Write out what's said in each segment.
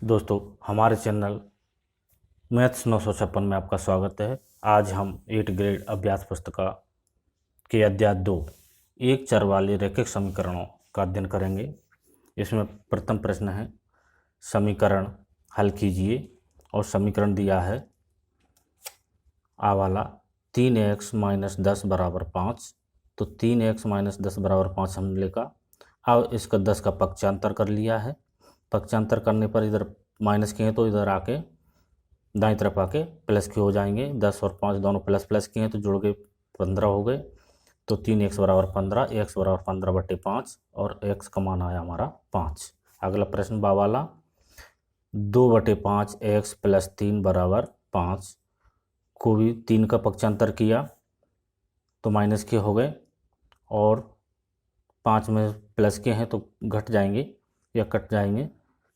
दोस्तों, हमारे channel maths 956 में आपका स्वागत है। आज हम 8 ग्रेड अभ्यास पुस्तिका के अध्याय 2 एक चर वाले रैखिक समीकरणों का अध्ययन करेंगे। इसमें प्रथम प्रश्न है, समीकरण हल कीजिए। और समीकरण दिया है आ वाला 3x - 10 बराबर 5। तो 3x - 10 बराबर 5 हमने लिखा। अब इसका 10 का पक्षांतर कर लिया है। पक्षांतर करने पर इधर माइनस किए तो इधर आके दाईं तरफ आके प्लस के हो जाएंगे। 10 और 5 दोनों प्लस प्लस किए तो जुड़ के 15 हो गए। तो 3x बराबर 15, x बराबर 15/5 और x का मान आया हमारा 5। अगला प्रश्न बा वाला 2/5 x + 3 बराबर 5 को भी 3 का पक्षांतर किया तो माइनस के हो गए और 5 में प्लस के हैं तो घट जाएंगे या कट जाएंगे,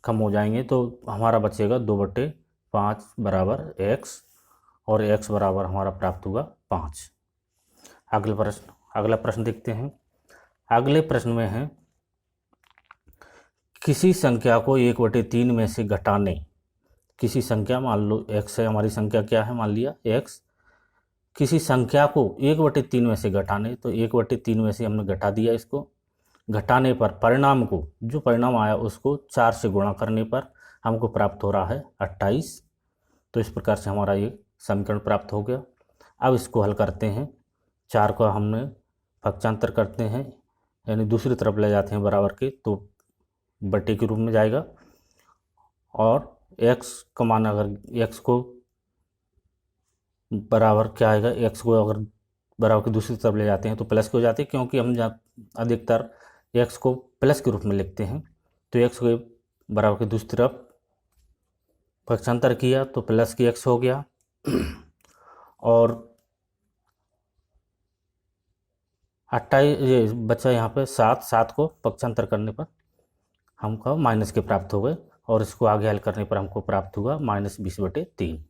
कम हो जाएंगे। तो हमारा बचेगा 2/5 बराबर x और x बराबर हमारा प्राप्त हुआ 5। अगला प्रश्न देखते हैं। अगले प्रश्न में है, किसी संख्या को 1/3 में से घटाने। किसी संख्या, मान लो x है, हमारी संख्या क्या है, मान लिया x। किसी संख्या को 1/3 में से घटाने, तो 1/3 में से हमने घटा दिया। इसको घटाने पर परिणाम को, जो परिणाम आया उसको 4 से गुणा करने पर हमको प्राप्त हो रहा है 28। तो इस प्रकार से हमारा ये समीकरण प्राप्त हो गया। अब इसको हल करते हैं। 4 का हमने पक्षांतर करते हैं, यानी दूसरी तरफ ले जाते हैं बराबर के, तो बटे के रूप में जाएगा। और x का मान, अगर x को बराबर क्या आएगा, x को अगर बराबर की दूसरी तरफ ले जाते हैं तो प्लस के हो जाते हैं, क्योंकि हम अधिकतर x को प्लस के रूप में लिखते हैं। तो x को बराबर की दूसरी तरफ पक्षांतर किया तो प्लस की x हो गया। और 28 ये बचा यहाँ पे 7 को पक्षांतर करने पर हमको माइनस के प्राप्त हो गए। और इसको आगे हल करने पर हमको प्राप्त हुआ -20/3।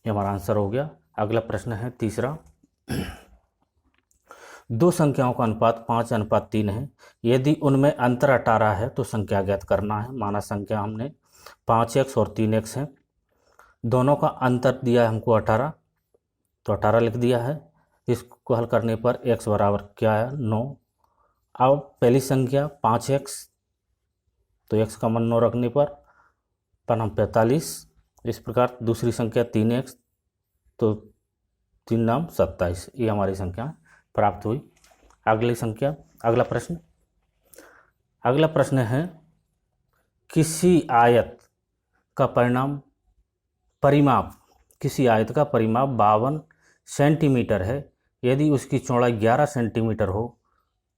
ये हमारा आंसर हो गया। अगला प्रश्न है तीसरा, दो संख्याओं का अनुपात 5:3 है। यदि उनमें अंतर 18 है तो संख्या ज्ञात करना है। माना संख्या हमने 5x और 3x है, दोनों का अंतर दिया है हमको 18, तो 18 लिख दिया है। इसको हल करने पर x बराबर क्या है, 9। अब पहली संख्या 5x, तो x का मान 9 रखने पर परिणाम 45। इस प्रकार दूसरी संख्या 3x, तो 3 नाम 27। ये हमारी संख्या प्राप्त हुई। अगला प्रश्न है, किसी आयत का किसी आयत का परिमाप 52 सेंटीमीटर है। यदि उसकी चौड़ाई 11 सेंटीमीटर हो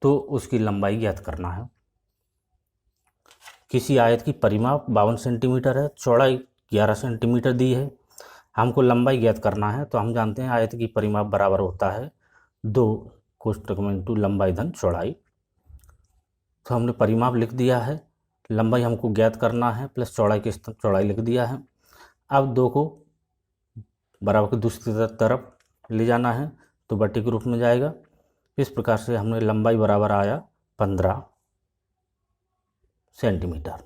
तो उसकी लंबाई ज्ञात करना है। किसी आयत की परिमाप 52 सेंटीमीटर है, चौड़ाई 11 सेंटीमीटर दी है, हमको लंबाई ज्ञात करना है। तो हम जानते हैं आयत की परिमाप बराबर होता है 2 कोष्टक में इंटू लंबाई धन चौड़ाई। तो हमने परिमाप लिख दिया है, लंबाई हमको ज्ञात करना है, प्लस चौड़ाई की चौड़ाई लिख दिया है। अब 2 को बराबर की दूसरी तरफ ले जाना है तो बटे के रूप में जाएगा। इस प्रकार से हमने लंबाई बराबर आया 15 सेंटीमीटर।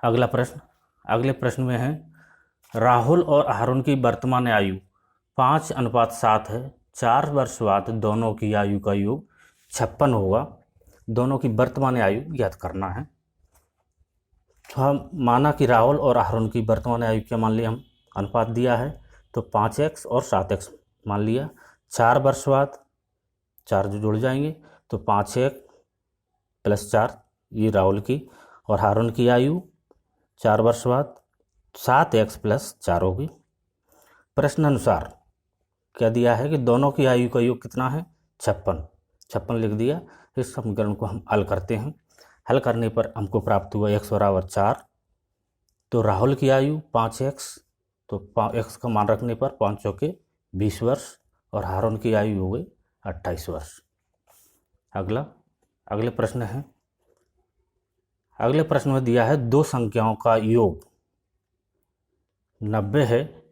अगले प्रश्न में है, राहुल और हारून की वर्तमान आयु 5:7 है। 4 वर्ष बाद दोनों की आयु का योग 56 होगा। दोनों की वर्तमान आयु ज्ञात करना है। तो हम माना कि राहुल और हारून की वर्तमान आयु क्या मान लिया, हम अनुपात दिया है तो 5x और 7x मान लिया। 4 वर्ष बाद 4 जो जुड़ जाएंगे तो 5x + 4, ये राहुल की, और हारून की आयु 4 वर्ष बाद 7x + 4 होगी। प्रश्न अनुसार क्या दिया है कि दोनों की आयु का योग कितना है, 56 लिख दिया। इस समीकरण को हम हल करते हैं। हल करने पर हमको प्राप्त हुआ x बराबर 4। तो राहुल की आयु 5x, तो x का मान रखने पर 5 चौके 20 वर्ष, और हारून की आयु हो गई 28 वर्ष। अगले प्रश्न में दिया है, दो संख्याओं का योग 90 है।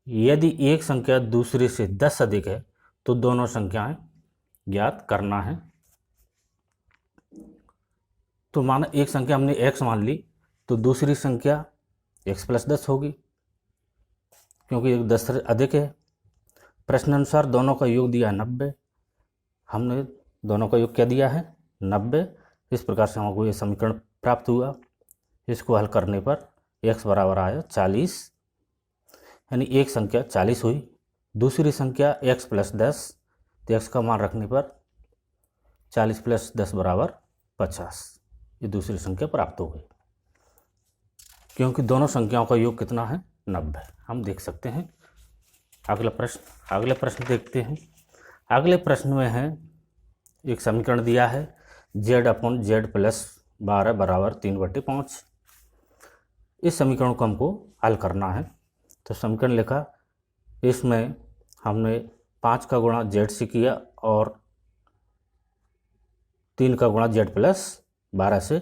यदि एक संख्या दूसरे से 10 अधिक है तो दोनों संख्याएं ज्ञात करना है। तो माना एक संख्या हमने x मान ली, तो दूसरी संख्या x प्लस 10 होगी, क्योंकि एक 10 से अधिक है। प्रश्नानुसार दोनों का योग दिया है 90, हमने दोनों का योग क्या दिया है 90। इस प्रकार से हमको ये समीकरण प्राप्त हुआ। इसको हल करने पर x बराबर आया 40, यानी एक संख्या 40 हुई, दूसरी संख्या x प्लस 10, तो x का मान रखने पर 40 प्लस 10 बराबर 50, ये दूसरी संख्या प्राप्त हो गई, क्योंकि दोनों संख्याओं का योग कितना है 90। हम देख सकते हैं। अगला प्रश्न देखते हैं। अगले प्रश्न में है एक समीकरण दिया है z/z प्लस 12 बराबर 3/5। इस समीकरण को हमको हल करना है। तो समीकरण लिखा, इसमें हमने 5 का गुणा z से किया और 3 का गुणा z प्लस 12 से